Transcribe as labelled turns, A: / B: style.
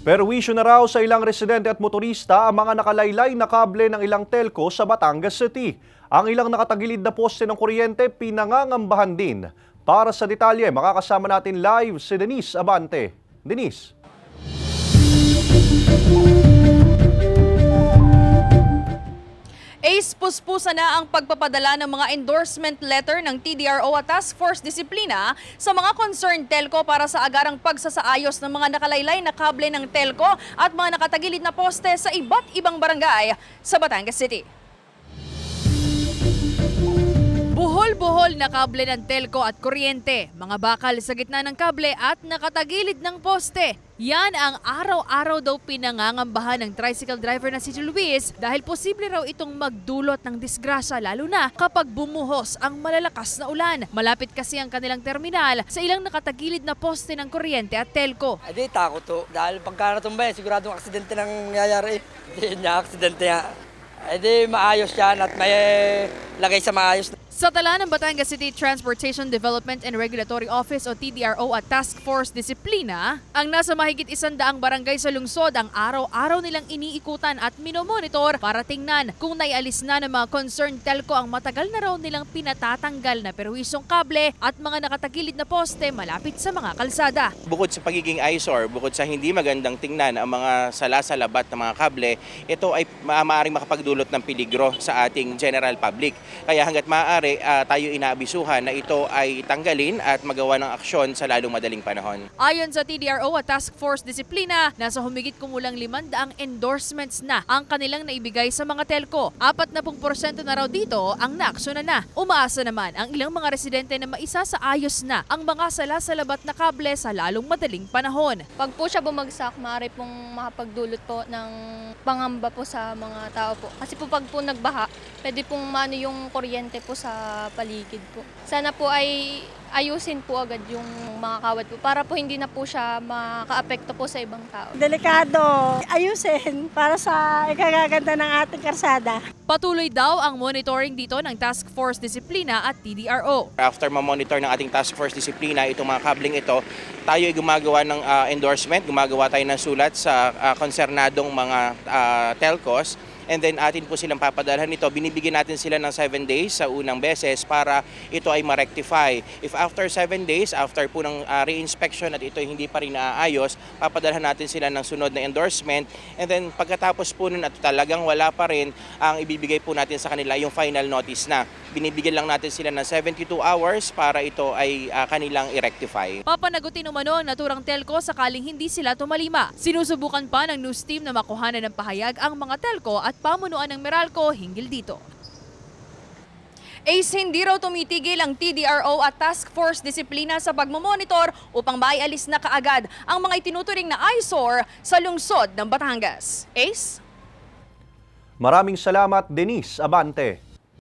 A: Perwisyo na raw sa ilang residente at motorista ang mga nakalaylay na kable ng ilang telco sa Batangas City. Ang ilang nakatagilid na poste ng kuryente pinangangambahan din. Para sa detalye, makakasama natin live si Denise Abante. Denise.
B: Puspusa na ang pagpapadala ng mga endorsement letter ng TDRO at Task Force Disiplina sa mga concerned telco para sa agarang pagsasaayos ng mga nakalaylay na kable ng telco at mga nakatagilid na poste sa iba't ibang barangay sa Batangas City. Buhol-buhol na kable ng telco at kuryente, mga bakal sa gitna ng kable at nakatagilid ng poste. Yan ang araw-araw daw pinangangambahan ng tricycle driver na si Luis dahil posible raw itong magdulot ng disgrasya lalo na kapag bumuhos ang malalakas na ulan. Malapit kasi ang kanilang terminal sa ilang nakatagilid na poste ng kuryente at telco.
C: Di takot to dahil pagka natumba siguradong aksidente nang nangyayari. Hindi niya aksidente nga. Di maayos yan at may lagay sa maayos.
B: Sa tala ng Batangas City Transportation Development and Regulatory Office o TDRO at Task Force Disiplina, ang nasa mahigit 100 barangay sa lungsod ang araw-araw nilang iniikutan at minomonitor para tingnan kung naialis na ng mga concerned telco ang matagal na raw nilang pinatatanggal na perwisong kable at mga nakatagilid na poste malapit sa mga kalsada.
D: Bukod sa pagiging eyesore, bukod sa hindi magandang tingnan ang mga salasalabat ng mga kable, ito ay maaaring makapagdulot ng peligro sa ating general public. Kaya hanggat maaari, tayo inaabisuhan na ito ay tanggalin at magawa ng aksyon sa lalong madaling panahon.
B: Ayon sa TDRO at Task Force Disiplina, nasa humigit kumulang 500 endorsements na ang kanilang naibigay sa mga telco. 40% na raw dito ang naaksyonan na. Umaasa naman ang ilang mga residente na maisasaayos na ang mga salasalabat na kable sa lalong madaling panahon.
E: Pag po siya bumagsak, maaari pong makapagdulot po ng pangamba po sa mga tao po. Kasi po pag po nagbaha, pwede pong mano yung kuryente po sa paligid po. Sana po ay ayusin po agad yung mga kawat po para po hindi na po siya makaapekto po sa ibang tao.
F: Delikado, ayusin para sa ikagaganda ng ating karsada.
B: Patuloy daw ang monitoring dito ng Task Force Disiplina at TDRO.
D: After ma-monitor ng ating Task Force Disiplina itong mga kabling ito, tayo ay gumagawa ng endorsement, gumagawa tayo ng sulat sa konsernadong mga telcos. And then atin po silang papadalhan nito. Binibigyan natin sila ng 7 days sa unang beses para ito ay ma-rectify. If after 7 days, after po ng re-inspection at ito hindi pa rin naaayos, papadalhan natin sila ng sunod na endorsement. And then pagkatapos po nun at talagang wala pa rin, ang ibibigay po natin sa kanila yung final notice na. Binibigyan lang natin sila ng 72 hours para ito ay kanilang i-rectify.
B: Papanagutin umano ang naturang telco sakaling hindi sila tumalima. Sinusubukan pa ng news team na makuhanan ng pahayag ang mga telco at pamunuan ng Meralco hinggil dito. Hindi raw tumitigil ang TDRO at Task Force Disiplina sa pagmamonitor upang maialis na kaagad ang mga itinuturing na eyesore sa lungsod ng Batangas.
A: Maraming salamat, Denise Abante.